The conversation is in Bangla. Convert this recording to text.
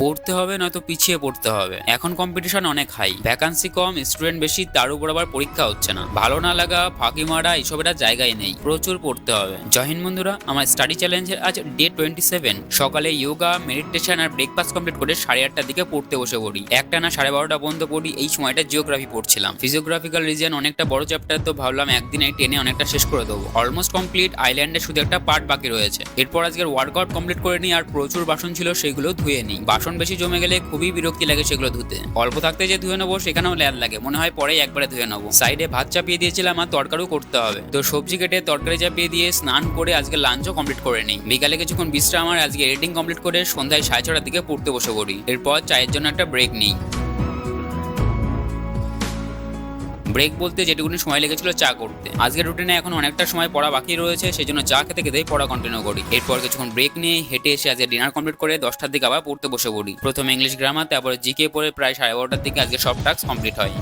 পড়তে হবে নয়তো পিছিয়ে পড়তে হবে। এখন কম্পিটিশন অনেক হাই, ভ্যাকান্সি কম, স্টুডেন্ট বেশি, তার উপর আবার পরীক্ষা হচ্ছে না। ভালো না লাগা, ফাঁকি মারা এসবের আর জায়গায় নেই, প্রচুর পড়তে হবে। জয় হিন্দ বন্ধুরা, আমার স্টাডি চ্যালেঞ্জের আজ ডে 27। সকালে যোগা, মেডিটেশন আর ব্রেকফাস্ট কমপ্লিট করে 8:30টার দিকে পড়তে বসে পড়ি। একটা না 12:30 পর্যন্ত পড়ি। এই সময়টা জিওগ্রাফি পড়ছিলাম। ফিজিওগ্রাফিক্যাল রিজন অনেকটা বড় চ্যাপ্টার, তো ভাবলাম একদিনে টেনে অনেকটা শেষ করে দেবো। Almost complete. আইল্যান্ডে শুধু একটা পার্ট বাকি রয়েছে। এরপর আজকের ওয়ার্কআউট কমপ্লিট করে নিই, আর প্রচুর বাসন ছিল সেগুলো ধুয়ে নিই। বাসন বেশি জমে গেলে খুবই বিরক্তি লাগে সেগুলো ধুতে। অল্প থাকতে যে ধুয়ে নেবো সেখানেও ল্যাদ লাগে, মনে হয় পরেই একবারে ধুয়ে নেবো। সাইডে ভাত চাপিয়ে দিয়েছিলাম, আর তরকারিও করতে হবে, তো সবজি কেটে তরকারি চাপিয়ে দিয়ে স্নান করে আজকে লাঞ্চও কমপ্লিট করে নিই। বিকালে কিছুক্ষণ বিশ্রাম, আর আজকে এডিটিং কমপ্লিট করে সন্ধ্যায় 6:30টার দিকে পড়তে বসে পড়ি। এরপর চায়ের জন্য একটা ব্রেক নিই। ব্রেক বলতে যেটুকুনি সময় লেগেছিল চা করতে। আজকের রুটিনে এখন অনেকটা সময় পড়া বাকি রয়েছে, সেই জন্য চা খেতে খেতেই পড়া কন্টিনিউ করি। এরপর কিছুক্ষণ ব্রেক নিয়ে হেঁটে এসে আজকে ডিনার কমপ্লিট করে 10টার দিকে আবার পড়তে বসে পড়ি। প্রথমে ইংলিশ গ্রামার, তারপরে জিকে পড়ে প্রায় 12:30টার দিকে আজকে সব টাস্ক কমপ্লিট হয়।